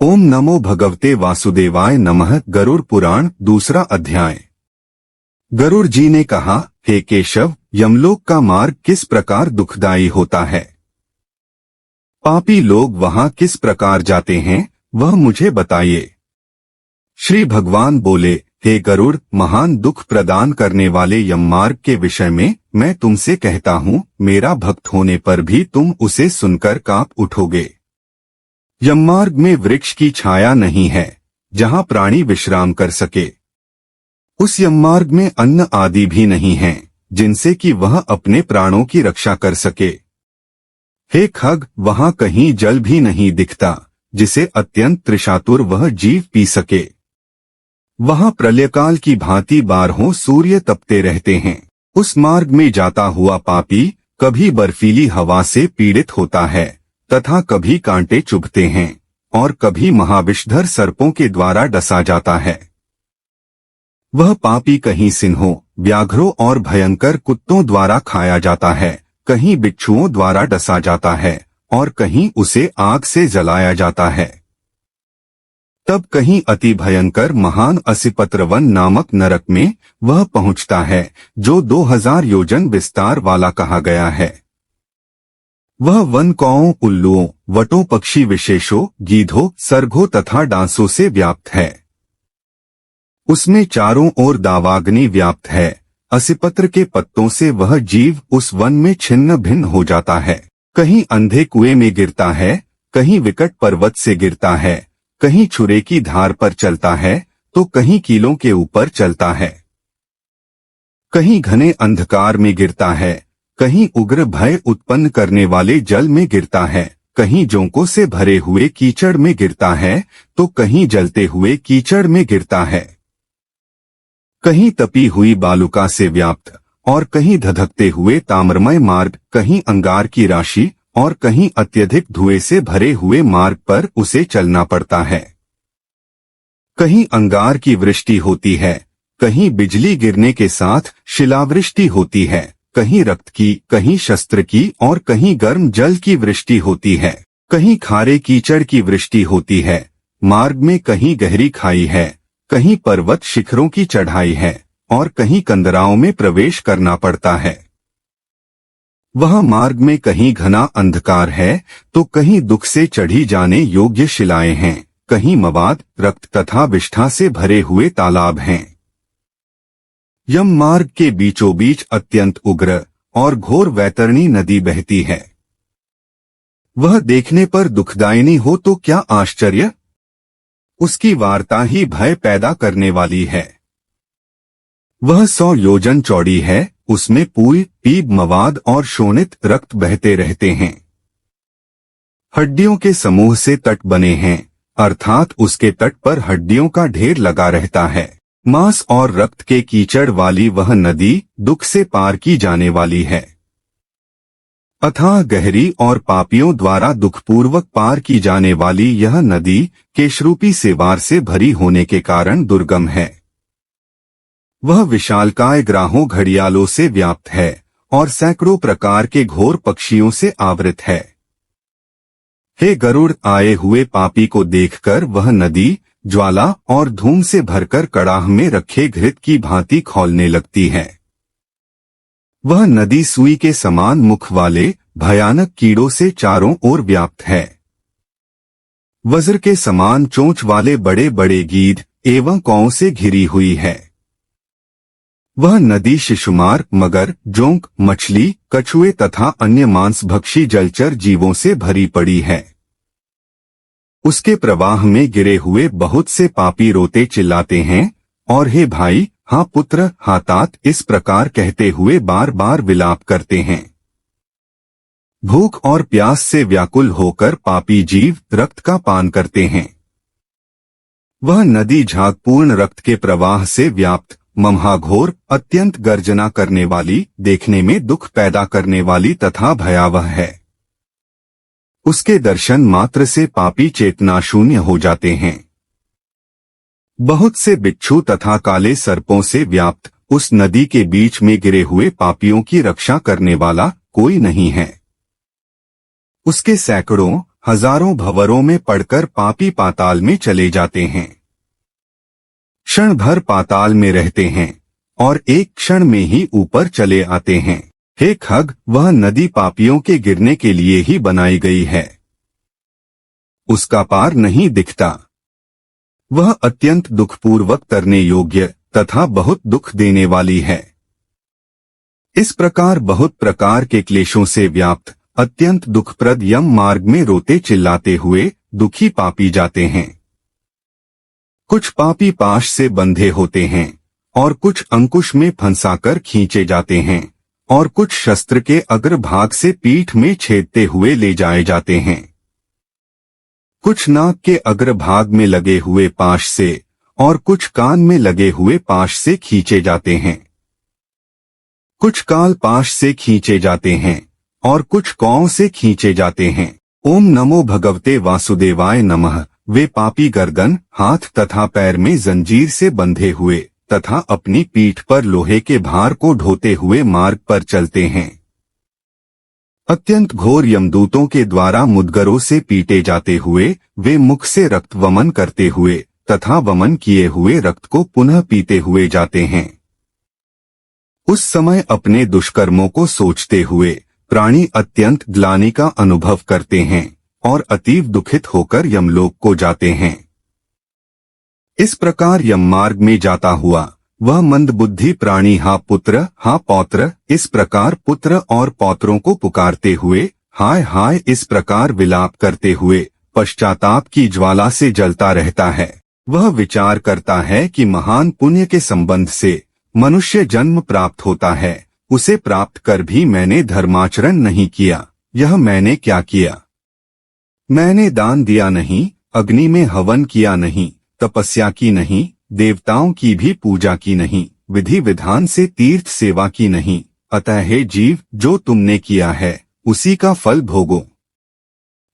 ओम नमो भगवते वासुदेवाय नमः। गरुड़ पुराण दूसरा अध्याय। गरुड़ जी ने कहा, हे केशव, यमलोक का मार्ग किस प्रकार दुखदायी होता है? पापी लोग वहां किस प्रकार जाते हैं, वह मुझे बताइए। श्री भगवान बोले, हे गरुड़, महान दुख प्रदान करने वाले यम मार्ग के विषय में मैं तुमसे कहता हूँ, मेरा भक्त होने पर भी तुम उसे सुनकर कांप उठोगे। यममार्ग में वृक्ष की छाया नहीं है जहां प्राणी विश्राम कर सके। उस यममार्ग में अन्न आदि भी नहीं है जिनसे कि वह अपने प्राणों की रक्षा कर सके। हे खग, वहां कहीं जल भी नहीं दिखता जिसे अत्यंत त्रिशातुर वह जीव पी सके। वहां प्रलयकाल की भांति बारहों सूर्य तपते रहते हैं। उस मार्ग में जाता हुआ पापी कभी बर्फीली हवा से पीड़ित होता है तथा कभी कांटे चुभते हैं और कभी महाविषधर सर्पों के द्वारा डसा जाता है। वह पापी कहीं सिंहों, व्याघ्रों और भयंकर कुत्तों द्वारा खाया जाता है, कहीं बिच्छुओं द्वारा डसा जाता है और कहीं उसे आग से जलाया जाता है। तब कहीं अति भयंकर महान असिपत्रवन नामक नरक में वह पहुंचता है जो 2000 योजन विस्तार वाला कहा गया है। वह वन कौओं, उल्लुओं, वटों, पक्षी विशेषों, गीधों, सर्गों तथा डांसों से व्याप्त है। उसमें चारों ओर दावाग्नि व्याप्त है। असिपत्र के पत्तों से वह जीव उस वन में छिन्न भिन्न हो जाता है। कहीं अंधे कुएं में गिरता है, कहीं विकट पर्वत से गिरता है, कहीं छुरे की धार पर चलता है तो कहीं कीलों के ऊपर चलता है। कहीं घने अंधकार में गिरता है, कहीं उग्र भय उत्पन्न करने वाले जल में गिरता है, कहीं जोंकों से भरे हुए कीचड़ में गिरता है तो कहीं जलते हुए कीचड़ में गिरता है। कहीं तपी हुई बालुका से व्याप्त और कहीं धधकते हुए ताम्रमय मार्ग, कहीं अंगार की राशि और कहीं अत्यधिक धुएं से भरे हुए मार्ग पर उसे चलना पड़ता है। कहीं अंगार की वृष्टि होती है, कहीं बिजली गिरने के साथ शिलावृष्टि होती है, कहीं रक्त की, कहीं शस्त्र की और कहीं गर्म जल की वृष्टि होती है, कहीं खारे कीचड़ की वृष्टि होती है। मार्ग में कहीं गहरी खाई है, कहीं पर्वत शिखरों की चढ़ाई है और कहीं कंदराओं में प्रवेश करना पड़ता है। वह मार्ग में कहीं घना अंधकार है तो कहीं दुख से चढ़ी जाने योग्य शिलाएं हैं, कहीं मवाद, रक्त तथा विष्ठा से भरे हुए तालाब हैं। यम मार्ग के बीचों बीच अत्यंत उग्र और घोर वैतरणी नदी बहती है। वह देखने पर दुखदायिनी हो तो क्या आश्चर्य! उसकी वार्ता ही भय पैदा करने वाली है। वह 100 योजन चौड़ी है, उसमें पूल, पीप, मवाद और शोणित रक्त बहते रहते हैं। हड्डियों के समूह से तट बने हैं, अर्थात उसके तट पर हड्डियों का ढेर लगा रहता है। मांस और रक्त के कीचड़ वाली वह नदी दुख से पार की जाने वाली है। अथाह गहरी और पापियों द्वारा दुखपूर्वक पार की जाने वाली यह नदी केशरूपी सेवार से भरी होने के कारण दुर्गम है। वह विशालकाय ग्राहों घड़ियालों से व्याप्त है और सैकड़ों प्रकार के घोर पक्षियों से आवृत है। हे गरुड़, आए हुए पापी को देखकर वह नदी ज्वाला और धूम से भरकर कड़ाह में रखे घृत की भांति खौलने लगती है। वह नदी सुई के समान मुख वाले भयानक कीड़ों से चारों ओर व्याप्त है। वज्र के समान चोंच वाले बड़े बड़े गीध एवं कौओं से घिरी हुई है। वह नदी शिशुमार, मगर, जोंक, मछली, कछुए तथा अन्य मांसभक्षी जलचर जीवों से भरी पड़ी है। उसके प्रवाह में गिरे हुए बहुत से पापी रोते चिल्लाते हैं और हे भाई, हाँ पुत्र, हाँ तात, इस प्रकार कहते हुए बार बार विलाप करते हैं। भूख और प्यास से व्याकुल होकर पापी जीव रक्त का पान करते हैं। वह नदी झागपूर्ण रक्त के प्रवाह से व्याप्त, ममहाघोर, अत्यंत गर्जना करने वाली, देखने में दुख पैदा करने वाली तथा भयावह है। उसके दर्शन मात्र से पापी चेतना शून्य हो जाते हैं। बहुत से बिच्छू तथा काले सर्पों से व्याप्त उस नदी के बीच में गिरे हुए पापियों की रक्षा करने वाला कोई नहीं है। उसके सैकड़ों हजारों भंवरों में पड़कर पापी पाताल में चले जाते हैं। क्षण भर पाताल में रहते हैं और एक क्षण में ही ऊपर चले आते हैं। हे खग, वह नदी पापियों के गिरने के लिए ही बनाई गई है। उसका पार नहीं दिखता। वह अत्यंत दुखपूर्वक तरने योग्य तथा बहुत दुख देने वाली है। इस प्रकार बहुत प्रकार के क्लेशों से व्याप्त अत्यंत दुखप्रद यम मार्ग में रोते चिल्लाते हुए दुखी पापी जाते हैं। कुछ पापी पाश से बंधे होते हैं और कुछ अंकुश में फंसाकर खींचे जाते हैं और कुछ शस्त्र के अग्रभाग से पीठ में छेदते हुए ले जाए जाते हैं। कुछ नाक के अग्रभाग में लगे हुए पाश से और कुछ कान में लगे हुए पाश से खींचे जाते हैं। कुछ काल पाश से खींचे जाते हैं और कुछ कौं से खींचे जाते हैं। ओम नमो भगवते वासुदेवाय नमः। वे पापी गर्दन, हाथ तथा पैर में जंजीर से बंधे हुए तथा अपनी पीठ पर लोहे के भार को ढोते हुए मार्ग पर चलते हैं। अत्यंत घोर यमदूतों के द्वारा मुद्गरों से पीटे जाते हुए वे मुख से रक्त वमन करते हुए तथा वमन किए हुए रक्त को पुनः पीते हुए जाते हैं। उस समय अपने दुष्कर्मों को सोचते हुए प्राणी अत्यंत ग्लानि का अनुभव करते हैं और अतीव दुखित होकर यमलोक को जाते हैं। इस प्रकार यम मार्ग में जाता हुआ वह मंदबुद्धि प्राणी हा पुत्र हा पौत्र इस प्रकार पुत्र और पौत्रों को पुकारते हुए हाय हाय इस प्रकार विलाप करते हुए पश्चाताप की ज्वाला से जलता रहता है। वह विचार करता है कि महान पुण्य के संबंध से मनुष्य जन्म प्राप्त होता है, उसे प्राप्त कर भी मैंने धर्माचरण नहीं किया। यह मैंने क्या किया? मैंने दान दिया नहीं, अग्नि में हवन किया नहीं, तपस्या की नहीं, देवताओं की भी पूजा की नहीं, विधि विधान से तीर्थ सेवा की नहीं। अतः हे जीव, जो तुमने किया है उसी का फल भोगो।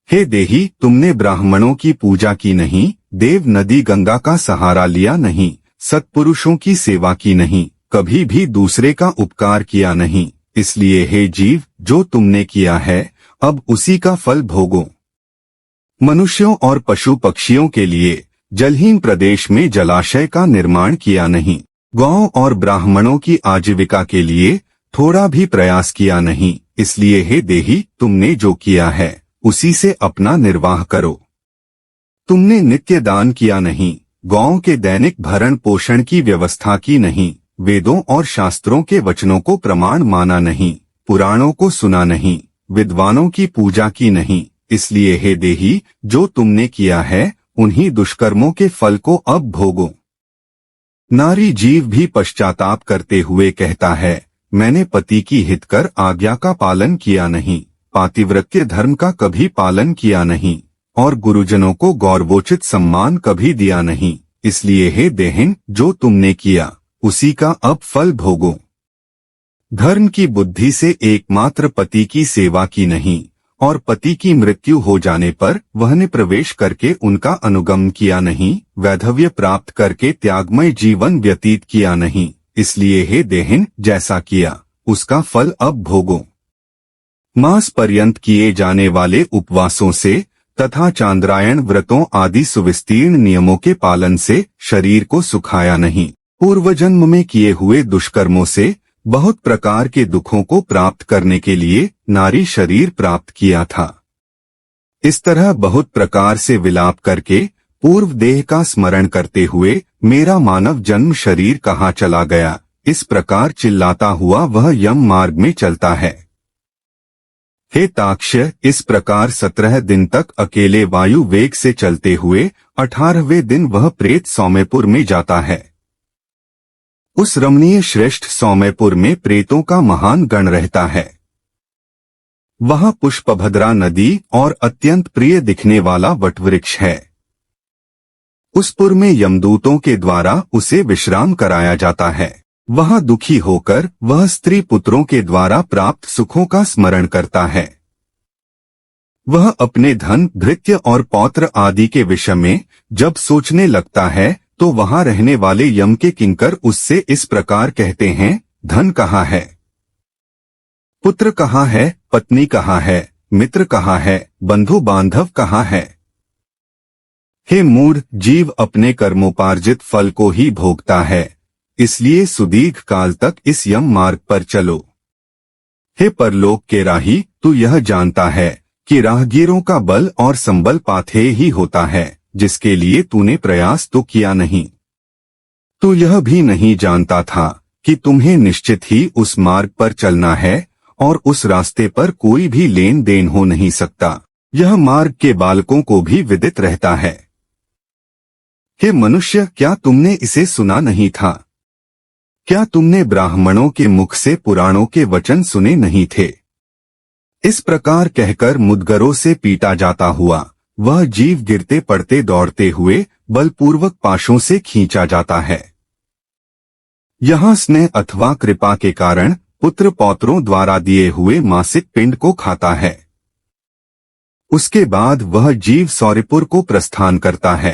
हे देही, तुमने ब्राह्मणों की पूजा की नहीं, देव नदी गंगा का सहारा लिया नहीं, सत्पुरुषों की सेवा की नहीं, कभी भी दूसरे का उपकार किया नहीं। इसलिए हे जीव, जो तुमने किया है अब उसी का फल भोगो। मनुष्यों और पशु पक्षियों के लिए जलहीन प्रदेश में जलाशय का निर्माण किया नहीं। गौओं और ब्राह्मणों की आजीविका के लिए थोड़ा भी प्रयास किया नहीं। इसलिए हे देही, तुमने जो किया है उसी से अपना निर्वाह करो। तुमने नित्य दान किया नहीं, गौओं के दैनिक भरण पोषण की व्यवस्था की नहीं, वेदों और शास्त्रों के वचनों को प्रमाण माना नहीं, पुराणों को सुना नहीं, विद्वानों की पूजा की नहीं। इसलिए हे देही, जो तुमने किया है उन्हीं दुष्कर्मों के फल को अब भोगो। नारी जीव भी पश्चाताप करते हुए कहता है, मैंने पति की हितकर आज्ञा का पालन किया नहीं, पातिव्रत्य धर्म का कभी पालन किया नहीं और गुरुजनों को गौरवोचित सम्मान कभी दिया नहीं। इसलिए हे देहिन, जो तुमने किया उसी का अब फल भोगो। धर्म की बुद्धि से एकमात्र पति की सेवा की नहीं और पति की मृत्यु हो जाने पर वह ने प्रवेश करके उनका अनुगमन किया नहीं, वैधव्य प्राप्त करके त्यागमय जीवन व्यतीत किया नहीं। इसलिए हे देहिन, जैसा किया उसका फल अब भोगो। मास पर्यंत किए जाने वाले उपवासों से तथा चांद्रायण व्रतों आदि सुविस्तीर्ण नियमों के पालन से शरीर को सुखाया नहीं। पूर्व जन्म में किए हुए दुष्कर्मों से बहुत प्रकार के दुखों को प्राप्त करने के लिए नारी शरीर प्राप्त किया था। इस तरह बहुत प्रकार से विलाप करके पूर्व देह का स्मरण करते हुए मेरा मानव जन्म शरीर कहाँ चला गया, इस प्रकार चिल्लाता हुआ वह यम मार्ग में चलता है। हे ताक्ष्य, इस प्रकार 17 दिन तक अकेले वायु वेग से चलते हुए 18वें दिन वह प्रेत सौम्यपुर में जाता है। उस रमणीय श्रेष्ठ सौम्यपुर में प्रेतों का महान गण रहता है। वहाँ पुष्पभद्रा नदी और अत्यंत प्रिय दिखने वाला वटवृक्ष है। उस पुर में यमदूतों के द्वारा उसे विश्राम कराया जाता है। वहाँ दुखी होकर वह स्त्री पुत्रों के द्वारा प्राप्त सुखों का स्मरण करता है। वह अपने धन, भृत्य और पौत्र आदि के विषय में जब सोचने लगता है तो वहाँ रहने वाले यम के किंकर उससे इस प्रकार कहते हैं, धन कहाँ है, पुत्र कहाँ है, पत्नी कहाँ है, मित्र कहाँ है, बंधु बांधव कहाँ है। हे मूढ़, जीव अपने कर्मोपार्जित फल को ही भोगता है, इसलिए सुदीर्घ काल तक इस यम मार्ग पर चलो। हे परलोक के राही, तू यह जानता है कि राहगीरों का बल और संबल पाथेय ही होता है, जिसके लिए तूने प्रयास तो किया नहीं। तू यह भी नहीं जानता था कि तुम्हें निश्चित ही उस मार्ग पर चलना है और उस रास्ते पर कोई भी लेन देन हो नहीं सकता। यह मार्ग के बालकों को भी विदित रहता है। हे मनुष्य, क्या तुमने इसे सुना नहीं था? क्या तुमने ब्राह्मणों के मुख से पुराणों के वचन सुने नहीं थे? इस प्रकार कहकर मुद्गरों से पीटा जाता हुआ वह जीव गिरते पड़ते दौड़ते हुए बलपूर्वक पाशों से खींचा जाता है। यहाँ स्नेह अथवा कृपा के कारण पुत्र पौत्रों द्वारा दिए हुए मासिक पिंड को खाता है। उसके बाद वह जीव सौरपुर को प्रस्थान करता है।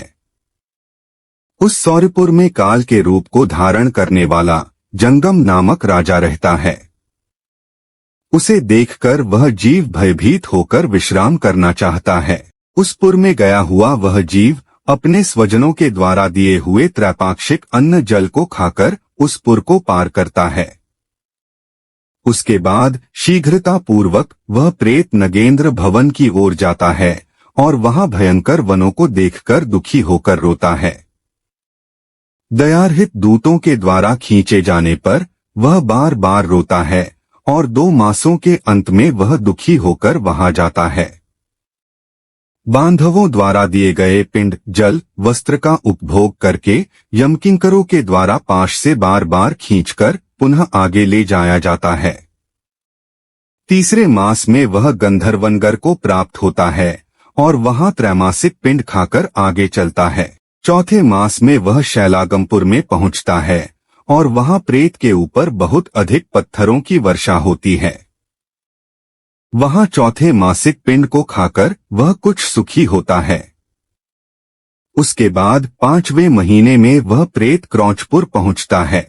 उस सौरपुर में काल के रूप को धारण करने वाला जंगम नामक राजा रहता है। उसे देखकर वह जीव भयभीत होकर विश्राम करना चाहता है। उस पुर में गया हुआ वह जीव अपने स्वजनों के द्वारा दिए हुए त्रैपाक्षिक अन्न जल को खाकर उस पुर को पार करता है। उसके बाद शीघ्रता पूर्वक वह प्रेत नगेंद्र भवन की ओर जाता है और वहां भयंकर वनों को देखकर दुखी होकर रोता है। दयारहित दूतों के द्वारा खींचे जाने पर वह बार बार रोता है और 2 मासों के अंत में वह दुखी होकर वहां जाता है। बांधवों द्वारा दिए गए पिंड, जल, वस्त्र का उपभोग करके यमकिंकरों के द्वारा पाश से बार बार खींचकर पुनः आगे ले जाया जाता है। तीसरे मास में वह गंधर्वनगर को प्राप्त होता है और वहां त्रैमासिक पिंड खाकर आगे चलता है। चौथे मास में वह शैलागमपुर में पहुंचता है और वहां प्रेत के ऊपर बहुत अधिक पत्थरों की वर्षा होती है। वहां चौथे मासिक पिंड को खाकर वह कुछ सुखी होता है। उसके बाद 5वें महीने में वह प्रेत क्रौंचपुर पहुंचता है।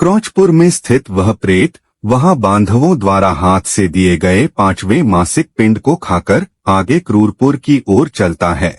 क्रौंचपुर में स्थित वह प्रेत वहां बांधवों द्वारा हाथ से दिए गए 5वें मासिक पिंड को खाकर आगे क्रूरपुर की ओर चलता है।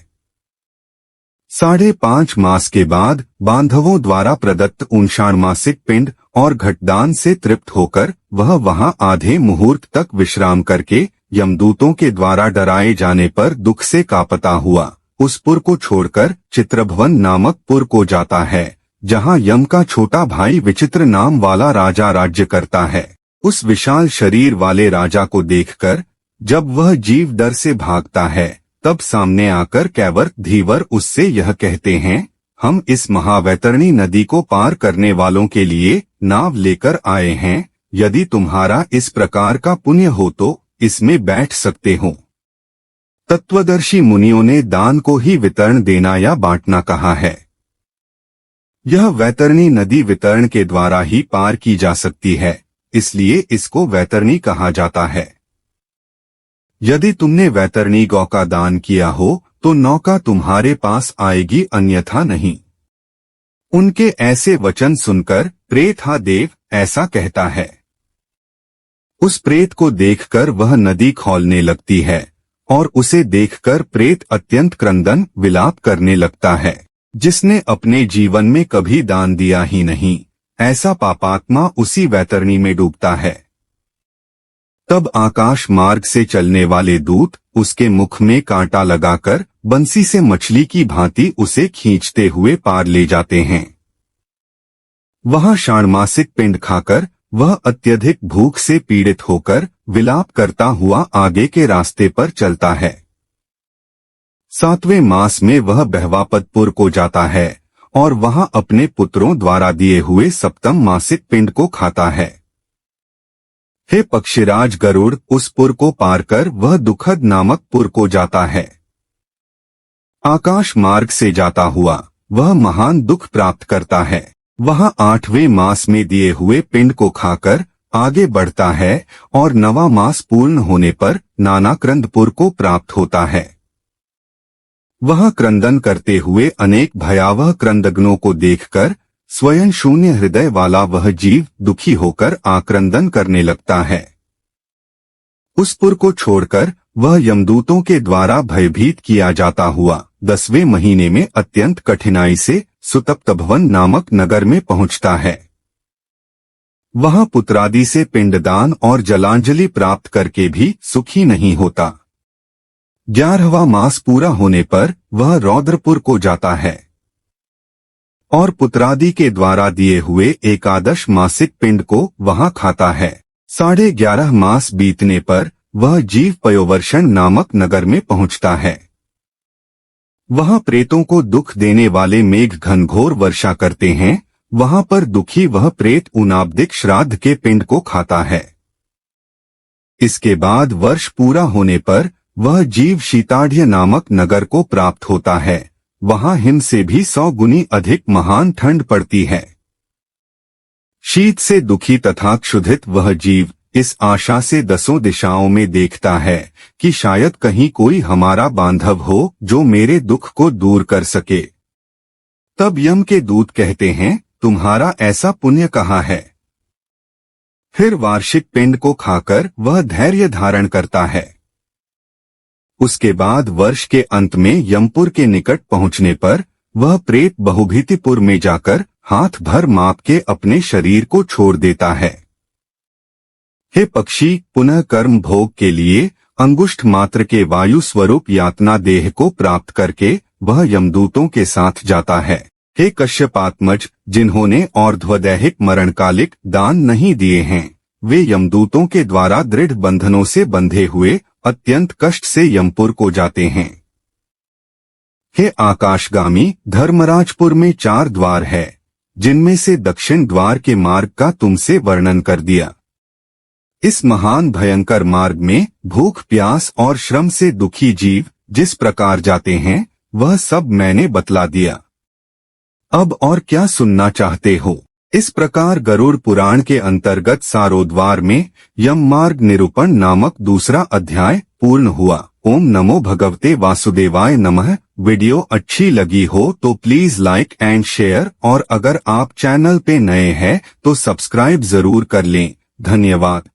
5.5 मास के बाद बांधवों द्वारा प्रदत्त 59 मासिक पिंड और घटदान से तृप्त होकर वह वहां आधे मुहूर्त तक विश्राम करके यमदूतों के द्वारा डराए जाने पर दुख से कांपता हुआ उस पुर को छोड़कर चित्रभवन नामक पुर को जाता है, जहां यम का छोटा भाई विचित्र नाम वाला राजा राज्य करता है। उस विशाल शरीर वाले राजा को देखकर जब वह जीव डर से भागता है, तब सामने आकर कैवर धीवर उससे यह कहते हैं, हम इस महावैतरणी नदी को पार करने वालों के लिए नाव लेकर आए हैं। यदि तुम्हारा इस प्रकार का पुण्य हो तो इसमें बैठ सकते हो। तत्वदर्शी मुनियों ने दान को ही वितरण देना या बांटना कहा है। यह वैतरणी नदी वितरण के द्वारा ही पार की जा सकती है, इसलिए इसको वैतरणी कहा जाता है। यदि तुमने वैतरणी गौ का दान किया हो तो नौका तुम्हारे पास आएगी, अन्यथा नहीं। उनके ऐसे वचन सुनकर प्रेत हा देव ऐसा कहता है। उस प्रेत को देखकर वह नदी खौलने लगती है और उसे देखकर प्रेत अत्यंत क्रंदन विलाप करने लगता है। जिसने अपने जीवन में कभी दान दिया ही नहीं, ऐसा पापात्मा उसी वैतरणी में डूबता है। तब आकाश मार्ग से चलने वाले दूत उसके मुख में कांटा लगाकर बंसी से मछली की भांति उसे खींचते हुए पार ले जाते हैं। वहां षाण्मासिक पिंड खाकर वह अत्यधिक भूख से पीड़ित होकर विलाप करता हुआ आगे के रास्ते पर चलता है। 7वें मास में वह बहवापतपुर को जाता है और वहां अपने पुत्रों द्वारा दिए हुए 7वें मासिक पिंड को खाता है। हे पक्षीराज गरुड़, उस पुर को पार कर वह दुखद नामक पुर को जाता है। आकाश मार्ग से जाता हुआ वह महान दुख प्राप्त करता है। वहां 8वें मास में दिए हुए पिंड को खाकर आगे बढ़ता है और 9वां मास पूर्ण होने पर नानाक्रंदपुर को प्राप्त होता है। वह क्रंदन करते हुए अनेक भयावह क्रंदग्नों को देखकर स्वयं शून्य हृदय वाला वह जीव दुखी होकर आक्रंदन करने लगता है। उस पुर को छोड़कर वह यमदूतों के द्वारा भयभीत किया जाता हुआ 10वें महीने में अत्यंत कठिनाई से सुतप्तभवन नामक नगर में पहुंचता है। वहां पुत्रादि से पिंडदान और जलांजलि प्राप्त करके भी सुखी नहीं होता। 11वां मास पूरा होने पर वह रौद्रपुर को जाता है और पुत्रादि के द्वारा दिए हुए एकादश मासिक पिंड को वहां खाता है। 11.5 मास बीतने पर वह जीव पयोवर्षण नामक नगर में पहुंचता है। वहां प्रेतों को दुख देने वाले मेघ घनघोर वर्षा करते हैं। वहां पर दुखी वह प्रेत उनाब्दिक श्राद्ध के पिंड को खाता है। इसके बाद वर्ष पूरा होने पर वह जीव शीताढ़्य नामक नगर को प्राप्त होता है। वहां हिम से भी 100 गुनी अधिक महान ठंड पड़ती है। शीत से दुखी तथा क्षुधित वह जीव इस आशा से 10 दिशाओं में देखता है कि शायद कहीं कोई हमारा बांधव हो जो मेरे दुख को दूर कर सके। तब यम के दूत कहते हैं, तुम्हारा ऐसा पुण्य कहाँ है? फिर वार्षिक पिंड को खाकर वह धैर्य धारण करता है। उसके बाद वर्ष के अंत में यमपुर के निकट पहुंचने पर वह प्रेत बहुभीतिपुर में जाकर हाथ भर माप के अपने शरीर को छोड़ देता है। हे पक्षी, पुनः कर्म भोग के लिए अंगुष्ठ मात्र के वायु स्वरूप यातना देह को प्राप्त करके वह यमदूतों के साथ जाता है। हे कश्यपात्मज, जिन्होंने और्ध्वदैहिक मरणकालिक दान नहीं दिए हैं, वे यमदूतों के द्वारा दृढ़ बंधनों से बंधे हुए अत्यंत कष्ट से यमपुर को जाते हैं। हे आकाशगामी, धर्मराजपुर में 4 द्वार है, जिनमें से दक्षिण द्वार के मार्ग का तुमसे वर्णन कर दिया। इस महान भयंकर मार्ग में भूख प्यास और श्रम से दुखी जीव जिस प्रकार जाते हैं वह सब मैंने बतला दिया। अब और क्या सुनना चाहते हो? इस प्रकार गरुड़ पुराण के अंतर्गत सारोद्वार में यम मार्ग निरूपण नामक दूसरा अध्याय पूर्ण हुआ। ओम नमो भगवते वासुदेवाय नमः। वीडियो अच्छी लगी हो तो प्लीज लाइक एंड शेयर, और अगर आप चैनल पे नए हैं तो सब्सक्राइब जरूर कर लें। धन्यवाद।